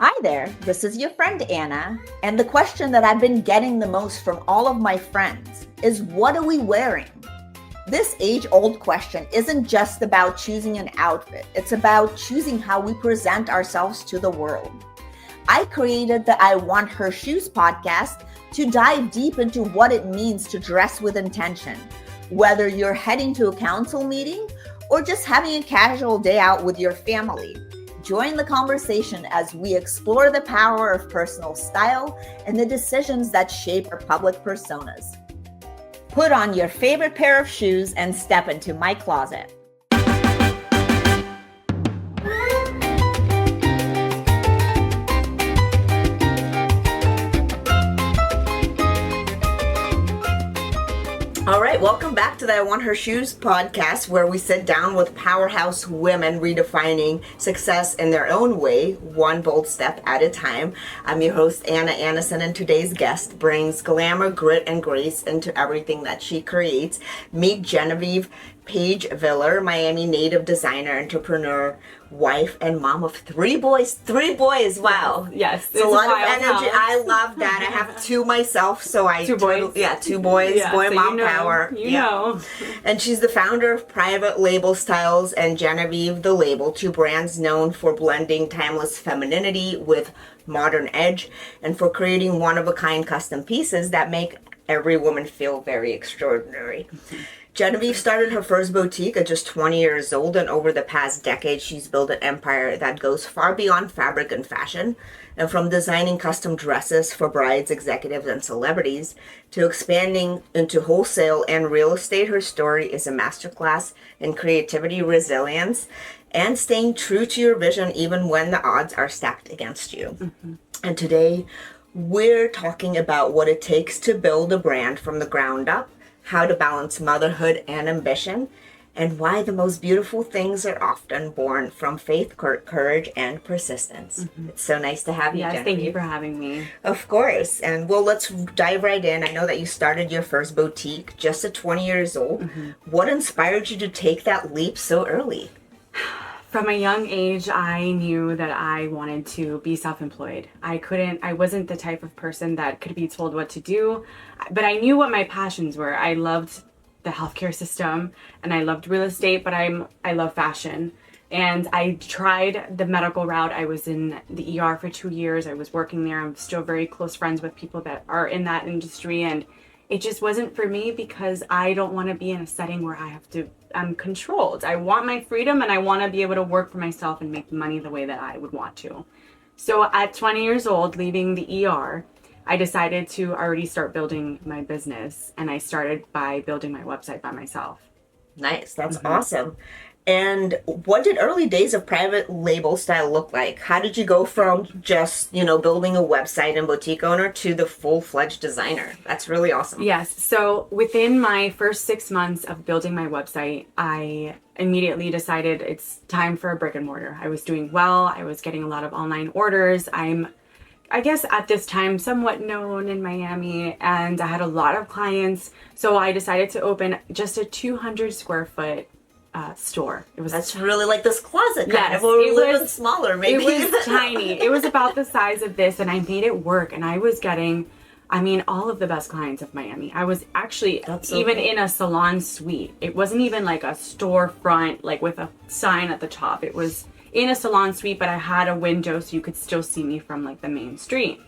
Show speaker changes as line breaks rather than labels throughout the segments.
Hi there, this is your friend Anna, and the question that I've been getting the most from all of my friends is, what are we wearing? This age-old question isn't just about choosing an outfit, it's about choosing how we present ourselves to the world. I created the I Want Her Shoes podcast to dive deep into what it means to dress with intention, whether you're heading to a council meeting or just having a casual day out with your family. Join the conversation as we explore the power of personal style and the decisions that shape our public personas. Put on your favorite pair of shoes and step into my closet. All right, welcome back to the I Want Her Shoes podcast, where we sit down with powerhouse women redefining success in their own way, one bold step at a time. I'm your host, Anna Anisin, and today's guest brings glamour, grit, and grace into everything that she creates. Meet Genavieve Paige Villar, Miami native designer, entrepreneur, wife, and mom of three boys. Wow.
Yes.
It's a lot of energy. House. I love that. I have two myself, so I
two boys.
Two boys. Yeah, boy, so mom, power.
You know.
And she's the founder of Private Label Styles and Genavieve the Label, two brands known for blending timeless femininity with modern edge and for creating one-of-a-kind custom pieces that make every woman feel very extraordinary. Genavieve started her first boutique at just 20 years old, and over the past decade, she's built an empire that goes far beyond fabric and fashion. And from designing custom dresses for brides, executives, and celebrities to expanding into wholesale and real estate, her story is a masterclass in creativity, resilience, and staying true to your vision even when the odds are stacked against you. Mm-hmm. And today, we're talking about what it takes to build a brand from the ground up, how to balance motherhood and ambition, and why the most beautiful things are often born from faith, courage, and persistence. Mm-hmm. It's so nice to have you,
Yes,
Genevieve.
Thank you for having me.
Of course. And well, let's dive right in. I know that you started your first boutique just at 20 years old. Mm-hmm. What inspired you to take that leap so early?
From a young age, I knew that I wanted to be self-employed. I wasn't the type of person that could be told what to do, but I knew what my passions were. I loved the healthcare system and I loved real estate, but I love fashion. And I tried the medical route. I was in the ER for 2 years. I was working there. I'm still very close friends with people that are in that industry, and it just wasn't for me because I don't want to be in a setting where I'm controlled. I want my freedom and I want to be able to work for myself and make money the way that I would want to. So at 20 years old, leaving the ER, I decided to already start building my business, and I started by building my website by myself.
Nice. That's awesome. And what did early days of Private Label Style look like? How did you go from just, building a website and boutique owner to the full-fledged designer? That's really awesome.
Yes. So within my first 6 months of building my website, I immediately decided it's time for a brick and mortar. I was doing well. I was getting a lot of online orders. I guess at this time, somewhat known in Miami, and I had a lot of clients. So I decided to open just a 200 square foot store.
That's really like this closet kind of,
or
a little bit smaller maybe.
It was tiny. It was about the size of this, and I made it work, and I was getting, all of the best clients of Miami. I was actually in a salon suite. It wasn't even like a storefront, like with a sign at the top. It was in a salon suite, but I had a window so you could still see me from like the main street.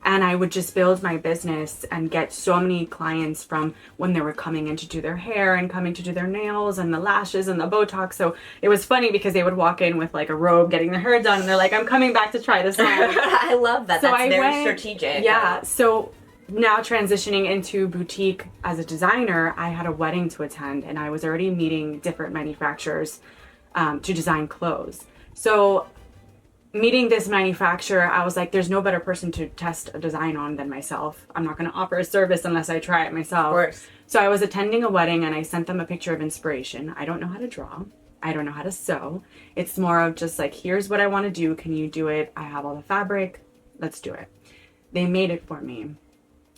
And I would just build my business and get so many clients from when they were coming in to do their hair and coming to do their nails and the lashes and the Botox. So it was funny because they would walk in with like a robe getting their hair done, and they're like, I'm coming back to try this on.
I love that. So that's very strategic.
Yeah. So now transitioning into boutique as a designer, I had a wedding to attend, and I was already meeting different manufacturers to design clothes. So meeting this manufacturer, I was like, there's no better person to test a design on than myself. I'm not going to offer a service unless I try it myself.
Of course.
So I was attending a wedding, and I sent them a picture of inspiration. I don't know how to draw. I don't know how to sew. It's more of just like, here's what I want to do. Can you do it? I have all the fabric. Let's do it. They made it for me.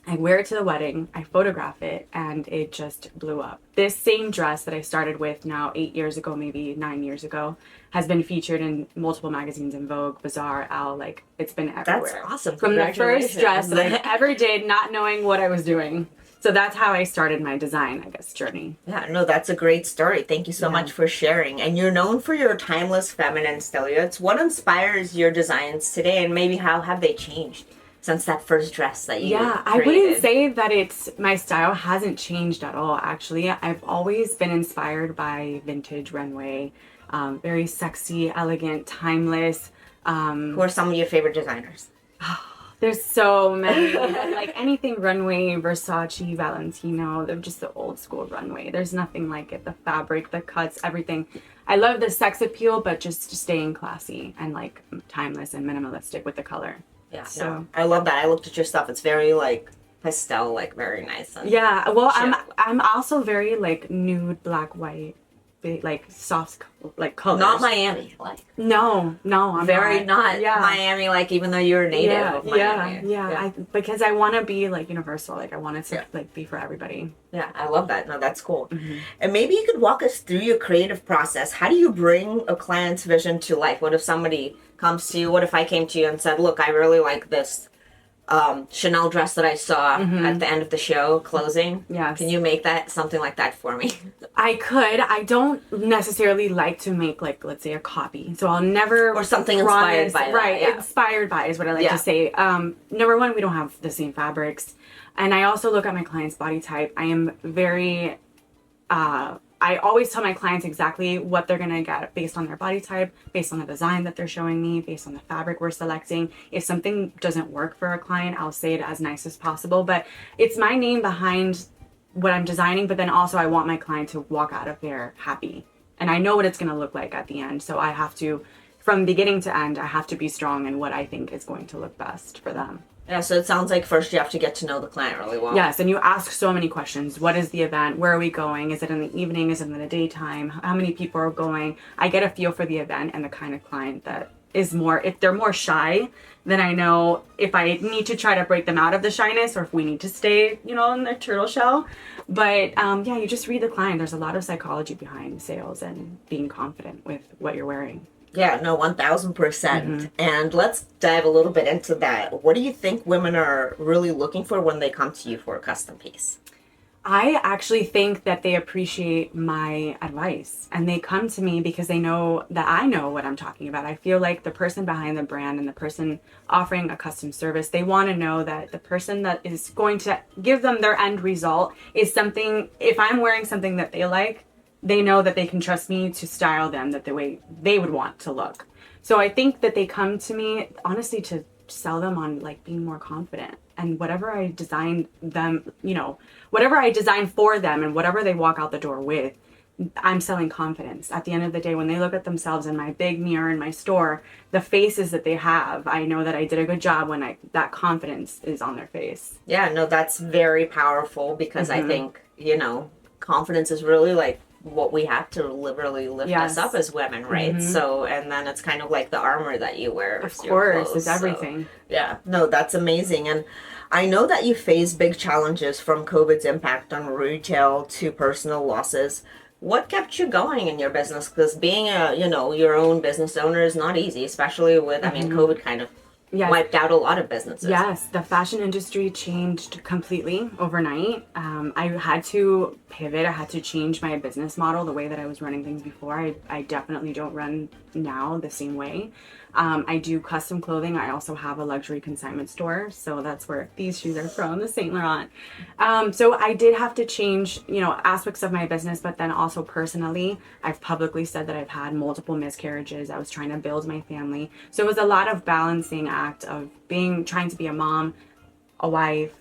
I wear it to the wedding, I photograph it, and it just blew up. This same dress that I started with now 8 years ago, maybe 9 years ago, has been featured in multiple magazines, in Vogue, Bazaar, Elle, like it's been everywhere.
That's awesome.
From the first dress that I ever did, not knowing what I was doing. So that's how I started my design, I guess, journey.
Yeah, no, that's a great story. Thank you so much for sharing. And you're known for your timeless feminine silhouettes. What inspires your designs today, and maybe how have they changed since that first dress that you created?
I wouldn't say that my style hasn't changed at all, actually. I've always been inspired by vintage runway, very sexy, elegant, timeless.
Who are some of your favorite designers?
There's so many. Like anything runway, Versace, Valentino, they're just the old school runway. There's nothing like it. The fabric, the cuts, everything. I love the sex appeal, but just staying classy and like timeless and minimalistic with the color.
Yeah, so I love that. I looked at your stuff. It's very like pastel, like very nice. And
well, I'm also very like nude, black, white, like soft, like colors.
Not Miami, like
no, I'm
very not Miami. Like even though you're a native of Miami.
Because I want to be like universal. Like I want it to like be for everybody.
Yeah, I love that. No, that's cool. And maybe you could walk us through your creative process. How do you bring a client's vision to life? What if somebody comes to you? What if I came to you and said, "Look, I really like this Chanel dress that I saw at the end of the show closing.
Yes.
Can you make that something like that for me?"
I could. I don't necessarily like to make like, let's say, a copy. So I'll never
or something inspired by that.
Right. Yeah. Inspired by is what I like to say. Number one, we don't have the same fabrics. And I also look at my client's body type. I am very I always tell my clients exactly what they're going to get based on their body type, based on the design that they're showing me, based on the fabric we're selecting. If something doesn't work for a client, I'll say it as nice as possible. But it's my name behind what I'm designing, but then also I want my client to walk out of there happy. And I know what it's going to look like at the end. So I have to, from beginning to end, I have to be strong in what I think is going to look best for them.
Yeah, so it sounds like first you have to get to know the client really well.
Yes, and you ask so many questions. What is the event? Where are we going? Is it in the evening? Is it in the daytime? How many people are going? I get a feel for the event and the kind of client that is more, if they're more shy, then I know if I need to try to break them out of the shyness or if we need to stay, in their turtle shell. But you just read the client. There's a lot of psychology behind sales and being confident with what you're wearing.
Yeah, no, 1000%. And let's dive a little bit into that. What do you think women are really looking for when they come to you for a custom piece?
I actually think that they appreciate my advice and they come to me because they know that I know what I'm talking about. I feel like the person behind the brand and the person offering a custom service, they want to know that the person that is going to give them their end result is something, if I'm wearing something that they like, they know that they can trust me to style them the way they would want to look. So I think that they come to me, honestly, to sell them on like being more confident. And whatever I design them, whatever I design for them and whatever they walk out the door with, I'm selling confidence. At the end of the day, when they look at themselves in my big mirror in my store, the faces that they have, I know that I did a good job when that confidence is on their face.
Yeah, no, that's very powerful because I think, confidence is really like what we have to literally lift us up as women, right? So, and then it's kind of like the armor that you wear.
Of course, it's everything.
So, yeah, no, that's amazing. And I know that you face big challenges from COVID's impact on retail to personal losses. What kept you going in your business? Because being your own business owner is not easy, especially with, COVID kind of wiped out a lot of businesses.
Yes, the fashion industry changed completely overnight. I had to pivot. I had to change my business model, the way that I was running things before. I definitely don't run now the same way. I do custom clothing. I also have a luxury consignment store. So that's where these shoes are from, the Saint Laurent. So I did have to change, aspects of my business, but then also personally, I've publicly said that I've had multiple miscarriages. I was trying to build my family. So it was a lot of balancing act of trying to be a mom, a wife,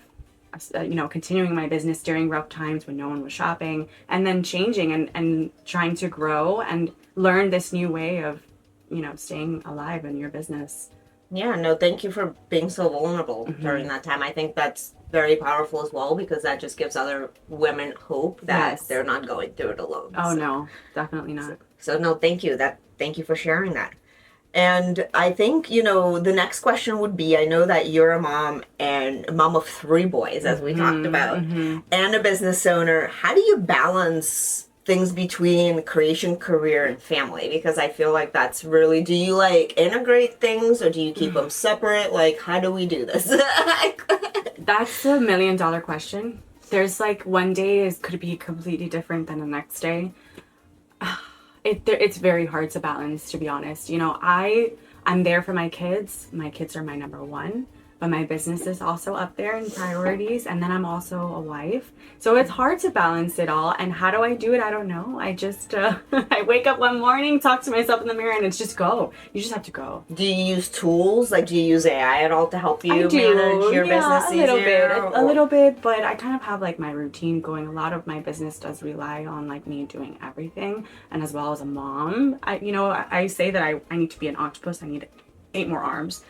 continuing my business during rough times when no one was shopping, and then changing and trying to grow and learn this new way of staying alive in your business.
Yeah, no, thank you for being so vulnerable during that time. I think that's very powerful as well because that just gives other women hope that they're not going through it alone.
Oh, no, definitely not.
So no, thank you. Thank you for sharing that. And I think, you know, the next question would be, I know that you're a mom and a mom of three boys, as we talked about, and a business owner. How do you balance things between creation, career, and family? Because I feel like that's really, do you like integrate things or do you keep them separate? Like, how do we do this?
That's a $1,000,000 question. There's like one day could be completely different than the next day. It's very hard to balance, to be honest. You know, I'm there for my kids. My kids are my number one, but my business is also up there in priorities. And then I'm also a wife. So it's hard to balance it all. And how do I do it? I don't know. I just, I wake up one morning, talk to myself in the mirror, and it's just go. You just have to go.
Do you use tools? Like, do you use AI at all to help you
I do.
manage your business
a little
easier?
bit, a little bit, but I kind of have like my routine going. A lot of my business does rely on like me doing everything, and as well as a mom. I say that I need to be an octopus. I need 8 more arms.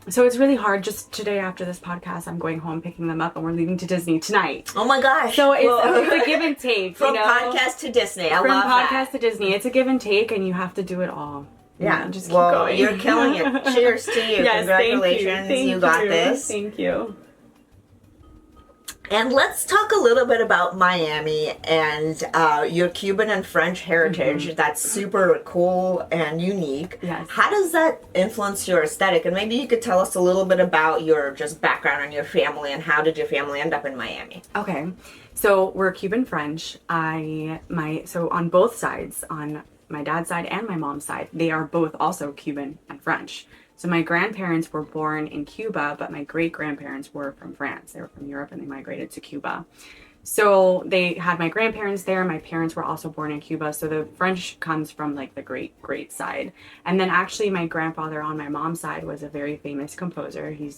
So it's really hard. Just today after this podcast, I'm going home, picking them up, and we're leaving to Disney tonight.
Oh my gosh.
So it's a give and take.
From podcast to Disney. I love
that. From podcast
that.
to Disney. It's a give and take, and you have to do it all.
Yeah.
Just keep going.
You're killing it. Cheers to you.
Yes,
congratulations.
Thank
you got
you.
this.
Thank you.
And let's talk a little bit about Miami and your Cuban and French heritage. That's super cool and unique.
Yes.
How does that influence your aesthetic? And maybe you could tell us a little bit about your just background and your family and how did your family end up in Miami?
Okay. So we're Cuban French. So on both sides, on my dad's side and my mom's side, they are both also Cuban and French. So my grandparents were born in Cuba, but my great-grandparents were from France. They were from Europe and they migrated to Cuba. So they had my grandparents there. My parents were also born in Cuba. So the French comes from like the great side. And then actually my grandfather on my mom's side was a very famous composer. He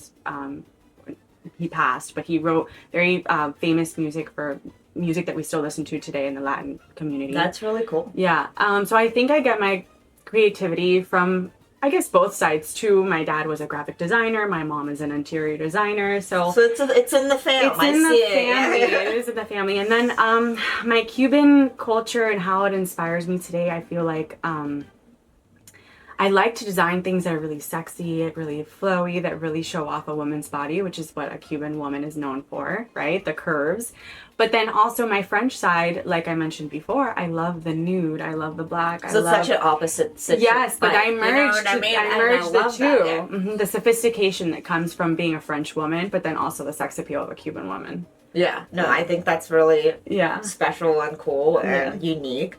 passed, but he wrote very famous music that we still listen to today in the Latin community.
That's really cool.
Yeah. So I think I get my creativity from, I guess, both sides too. My dad was a graphic designer. My mom is an interior designer. So
it's in the family.
It's in the family. It is in the family. And then my Cuban culture and how it inspires me today, I feel like I like to design things that are really sexy, really flowy, that really show off a woman's body, which is what a Cuban woman is known for, right? The curves. But then also my French side, like I mentioned before, I love the nude. I love the black.
So it's such an opposite situation.
Yes, but I merged, I merged the two.
Yeah.
The sophistication that comes from being a French woman, but then also the sex appeal of a Cuban woman.
Yeah. No, I think that's really special and cool and unique.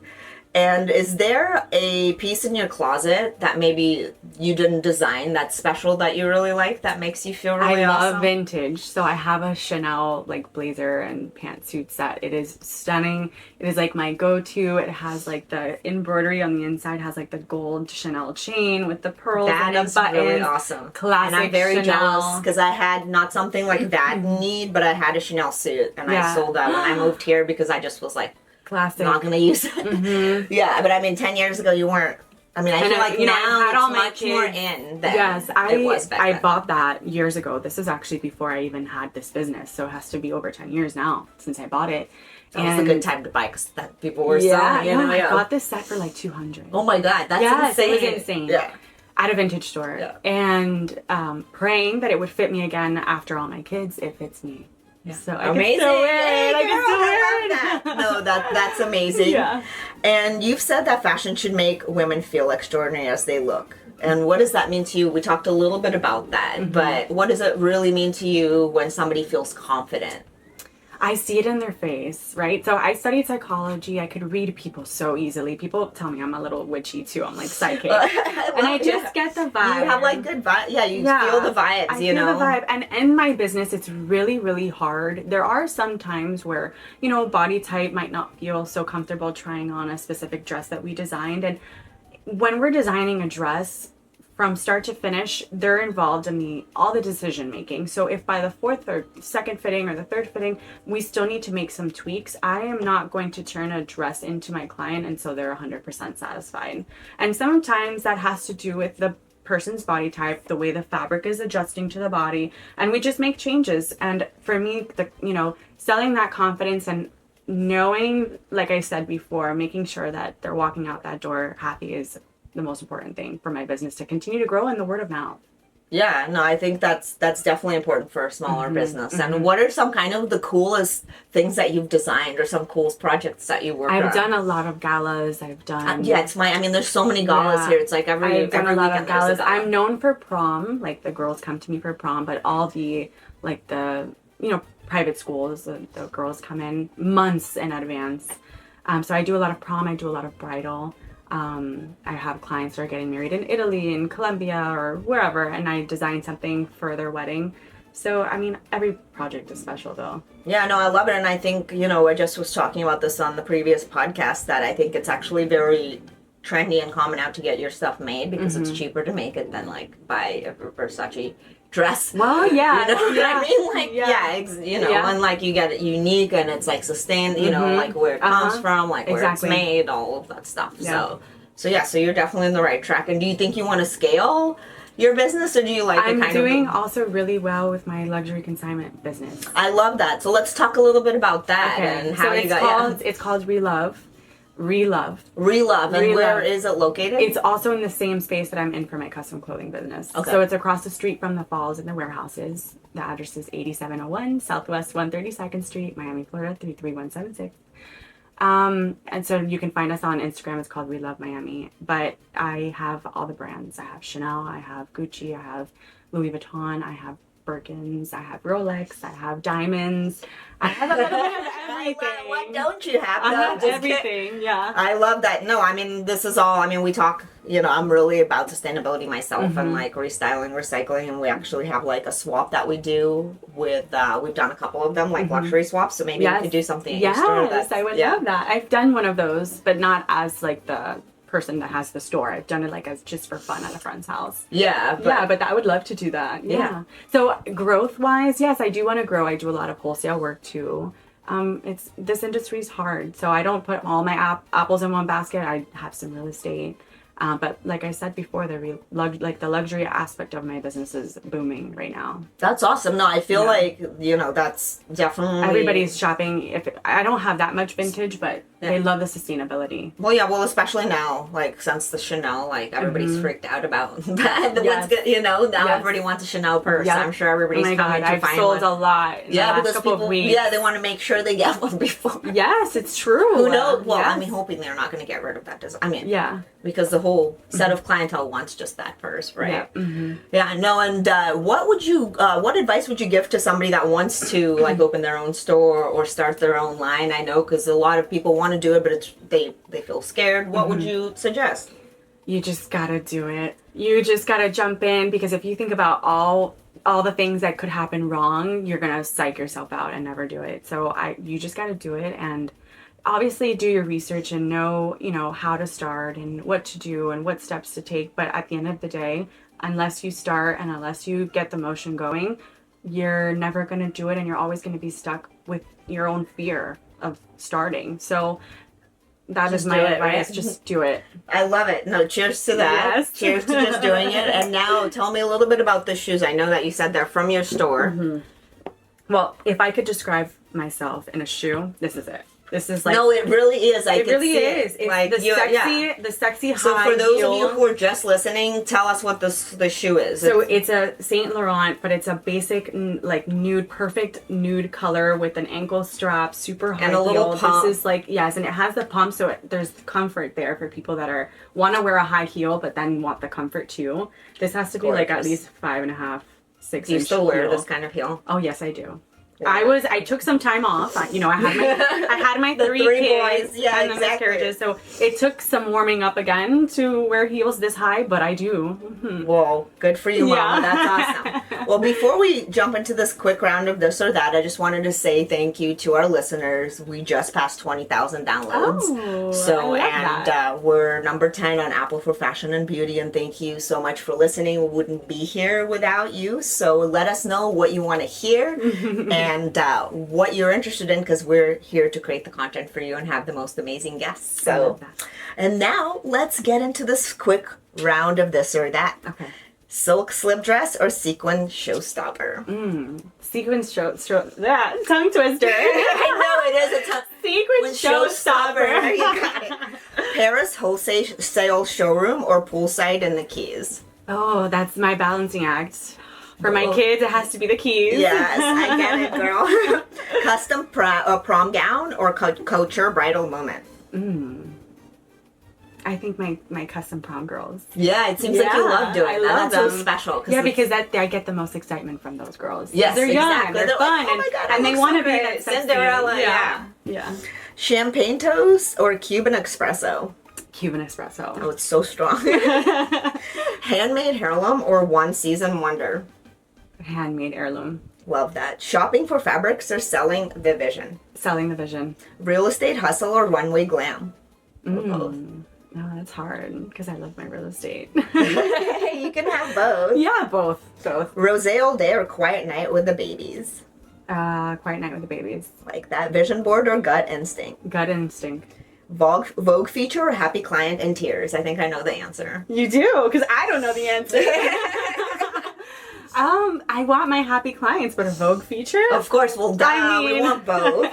And is there a piece in your closet that maybe you didn't design that's special that you really like that makes you feel really awesome?
I love vintage. So I have a Chanel like blazer and pantsuit set. It is stunning. It is like my go-to. It has like the embroidery on the inside, has like the gold Chanel chain with the pearls and the buttons.
That is really awesome.
Classic.
And I'm very
Chanel.
jealous because I had not something like that need, but I had a Chanel suit and I sold that when I moved here because I just was like,
classic.
Not gonna use it. Yeah, but I mean, 10 years ago you weren't. I mean, I feel like now
I had all
it's
my
much
kids.
more in than
it
was back
I
then.
bought that years ago. This is actually before I even had this business, so it has to be over 10 years now since I bought it.
That was a good time to buy because people were selling.
I got this set for like $200.
Oh my god, that's insane!
It was insane.
Yeah.
At a vintage store, and praying that it would fit me again after all my kids. It fits me.
Yeah.
So I
amazing.
Can sew it.
Hey,
I can sew it.
I love that. No, that's amazing.
Yeah.
And you've said that fashion should make women feel extraordinary as they look. And what does that mean to you? We talked a little bit about that, but what does it really mean to you when somebody feels confident?
I see it in their face, right? So I studied psychology. I could read people so easily. People tell me I'm a little witchy too. I'm like psychic. And I just get the vibe.
You have like good vibe. Yeah, you feel the vibes,
I feel the vibe. And in my business, it's really, really hard. There are some times where, body type might not feel so comfortable trying on a specific dress that we designed. And when we're designing a dress, from start to finish, they're involved in all the decision making. So if by the fourth or second fitting or the third fitting, we still need to make some tweaks, I am not going to turn a dress into my client until they're 100% satisfied. And sometimes that has to do with the person's body type, the way the fabric is adjusting to the body, and we just make changes. And for me, selling that confidence and knowing, like I said before, making sure that they're walking out that door happy is the most important thing for my business to continue to grow, and the word of mouth.
Yeah, no, I think that's definitely important for a smaller business. And what are some kind of the coolest things that you've designed, or some cool projects that you work on?
I've done a lot of galas. I've done
I mean, there's so many galas here. It's like
I've done
every
a lot
weekend
of
there's a
galas.
gala.
I'm known for prom. Like, the girls come to me for prom, but all the private schools, the girls come in months in advance. So I do a lot of prom. I do a lot of bridal. I have clients that are getting married in Italy, in Colombia, or wherever, and I design something for their wedding. So, I mean, every project is special, though.
Yeah, no, I love it. And I think, I just was talking about this on the previous podcast, that I think it's actually very trendy and common now to get your stuff made, because it's cheaper to make it than like buy a Versace dress.
Well, yeah.
You know what I mean? Like, and like you get it unique, and it's like sustained, like where it comes from, like where it's made, all of that stuff. Yeah. So you're definitely in the right track. And do you think you want to scale your business, or do you like
I'm doing also really well with my luxury consignment business.
I love that. So let's talk a little bit about that, and how
it's called Relove.
And where is it located?
It's also in the same space that I'm in for my custom clothing business. Okay. So it's across the street from the Falls and the warehouses. The address is 8701 Southwest 132nd Street, Miami, Florida 33176. And so you can find us on Instagram. It's called Relove Miami. But I have all the brands. I have Chanel, I have Gucci, I have Louis Vuitton, I have Birkins, I have Rolex, I have diamonds. I have a little bit of everything.
What don't you have?
I have everything, yeah.
I love that. No, I mean, this is all, we talk, I'm really about sustainability myself, and like restyling, recycling, and we actually have like a swap that we do with, we've done a couple of them, like luxury swaps, so maybe we could do something at your store.
Yes, I would love that. I've done one of those, but not as like the person that has the store. I've done it like as just for fun at a friend's house. But I would love to do that. Yeah. So growth wise, yes, I do want to grow. I do a lot of wholesale work too. This industry's hard, so I don't put all my apples in one basket. I have some real estate. But like I said before, the luxury aspect of my business is booming right now.
That's awesome. No, I feel like, that's definitely...
Everybody's shopping. I don't have that much vintage, but they love the sustainability.
Well, especially now, like since the Chanel, like everybody's freaked out about that. Now everybody wants a Chanel purse. I'm sure everybody's coming to find one.
I've sold a lot in the last couple of weeks.
Yeah, they want to make sure they get one before.
Yes, it's true.
Who knows? Well, I'm hoping they're not going to get rid of that design. Because the whole set of clientele wants just that purse, right? And what advice would you give to somebody that wants to like open their own store or start their own line? I know, because a lot of people want to do it, but they feel scared. What would you suggest?
You just gotta do it. You just gotta jump in, because if you think about all the things that could happen wrong, you're gonna psych yourself out and never do it. So you just gotta do it, and obviously do your research and know, how to start and what to do and what steps to take. But at the end of the day, unless you start and unless you get the motion going, you're never going to do it, and you're always going to be stuck with your own fear of starting. So that is my advice. Right? Just do it.
I love it. No, cheers to that. Yes. Cheers to just doing it. And now tell me a little bit about the shoes. I know that you said they're from your store.
Well, if I could describe myself in a shoe, this is it. This is like...
No, it really is.
It really is. It's like the sexy high
So for those
heel.
of you who are just listening, tell us what the shoe is.
So it's a Saint Laurent, but it's a basic nude, perfect nude color with an ankle strap, super high
and a little
heel.
pump.
This is and it has the pump, so there's comfort there for people that want to wear a high heel, but then want the comfort too. This has to be like at least 5.5, 6 inch.
Do you still wear this kind of heel?
Oh yes, I do. Yeah. I took some time off. I had my three kids
boys. Yeah,
and the miscarriages, so it took some warming up again to wear heels this high, but I do.
Well, good for you, Mama. That's awesome. Well, before we jump into this quick round of this or that, I just wanted to say thank you to our listeners. We just passed 20,000 downloads.
Oh, so
we're number 10 on Apple for Fashion and Beauty, and thank you so much for listening. We wouldn't be here without you. So let us know what you want to hear. And what you're interested in, because we're here to create the content for you and have the most amazing guests. So, and now let's get into this quick round of this or that.
Okay.
Silk slip dress or sequin showstopper?
Sequin tongue twister.
I know it is a sequin
showstopper.
You got it. Harris wholesale showroom or poolside in the Keys?
Oh, that's my balancing act. For my
Oh.
kids, it has to be the Keys.
Yes, I get it, girl. Custom prom gown or couture bridal moment?
I think my custom prom girls.
Yeah, it seems like you love doing
I
that.
love
That's so
them.
special.
Yeah, because I get the most excitement from those girls.
Yes,
they're young,
exactly.
they're fun,
like, oh my God,
and they want to be
great.
that sexy.
Cinderella.
Yeah.
Champagne toast or Cuban espresso?
Cuban espresso.
Oh, it's so strong. Handmade heirloom or one season wonder?
Handmade heirloom.
Love that. Shopping for fabrics or selling the vision?
Selling the vision.
Real estate hustle or runway glam? Or both.
No, that's hard because I love my real estate.
You can have both.
Yeah, both.
Rosé all day or quiet night with the babies?
Quiet night with the babies.
Like that. Vision board or gut instinct?
Gut instinct.
Vogue feature or happy client in tears? I think I know the answer.
You do, because I don't know the answer. I want my happy clients, but a Vogue feature?
Of course, well, duh, we want both.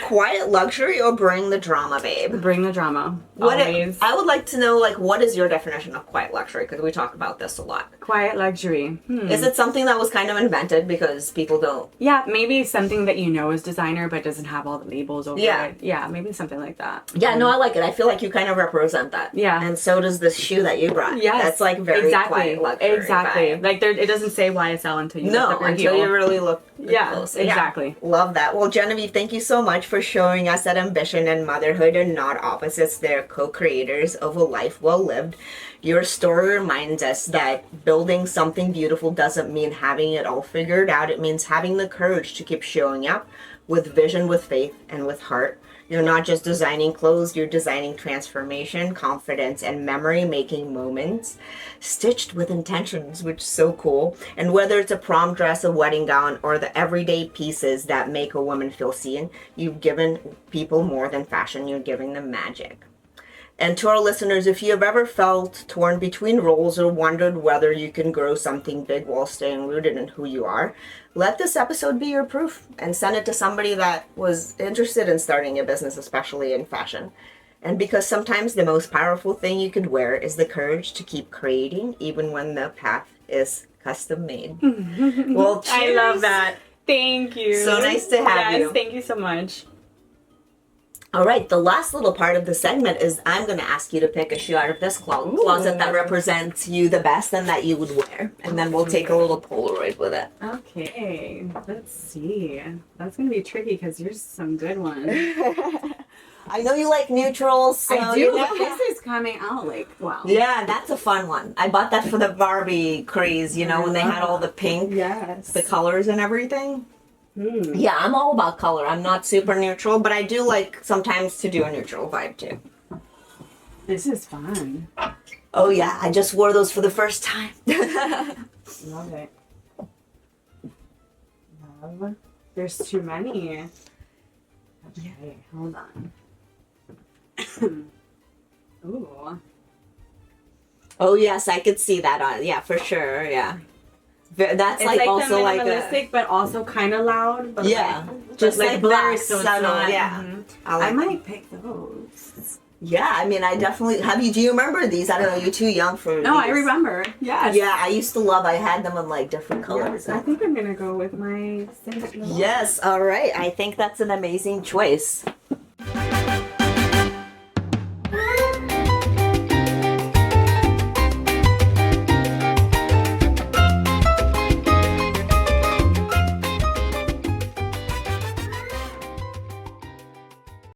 Quiet luxury or bring the drama, babe?
Bring the drama.
What
Always.
I would like to know, like, what is your definition of quiet luxury? Because we talk about this a lot.
Quiet luxury.
Is it something that was kind of invented because people don't?
Yeah, maybe something that you know is designer but doesn't have all the labels over it. Yeah, maybe something like that.
Yeah, no, I like it. I feel like you kind of represent that.
Yeah.
And so does this shoe that you brought.
Yes.
That's like very quiet luxury.
Exactly.
vibe.
Like it doesn't say YSL until you lift up your
until
heel.
you really look
Yeah,
closely.
exactly.
Yeah. Love that. Well, Genevieve, thank you so much for showing us that ambition and motherhood are not opposites. They're co-creators of a life well lived. Your story reminds us that building something beautiful doesn't mean having it all figured out. It means having the courage to keep showing up with vision, with faith, and with heart. You're not just designing clothes, you're designing transformation, confidence, and memory-making moments stitched with intentions, which is so cool. And whether it's a prom dress, a wedding gown, or the everyday pieces that make a woman feel seen, you've given people more than fashion, you're giving them magic. And to our listeners, if you have ever felt torn between roles or wondered whether you can grow something big while staying rooted in who you are, let this episode be your proof and send it to somebody that was interested in starting a business, especially in fashion. And because sometimes the most powerful thing you could wear is the courage to keep creating, even when the path is custom made. Well, cheers.
I love that. Thank you.
So nice to have you.
Yes, thank you so much.
All right, the last little part of the segment is I'm going to ask you to pick a shoe out of this closet that represents you the best and that you would wear. And then we'll take a little Polaroid with it.
Okay, let's see. That's going to be tricky because yours some good ones.
I know you like neutrals. So
I do,
you know.
but this is coming out like, wow.
Yeah, that's a fun one. I bought that for the Barbie craze, you know, when they had all the pink, the colors and everything. Yeah, I'm all about color. I'm not super neutral, but I do like sometimes to do a neutral vibe too.
This is fun.
Oh yeah, I just wore those for the first time.
Love it. Love. There's too many. Okay, hold on. Ooh.
Oh yes, I could see that on. Yeah, for sure. Yeah. That's
It's
like
also
also like
minimalistic, but also kind of loud. But
yeah,
like,
just
but
like
blurry,
black,
so it's
subtle.
not.
Yeah,
Mhm.
I, like
I might pick those.
Yeah, I mean, I definitely have you. Do you remember these? I don't know. You're too young for.
No,
these.
I remember. Yes.
Yeah, I used to love. I had them in like different colors.
Yes, I think I'm gonna go with my signature.
Yes. All right. I think that's an amazing choice.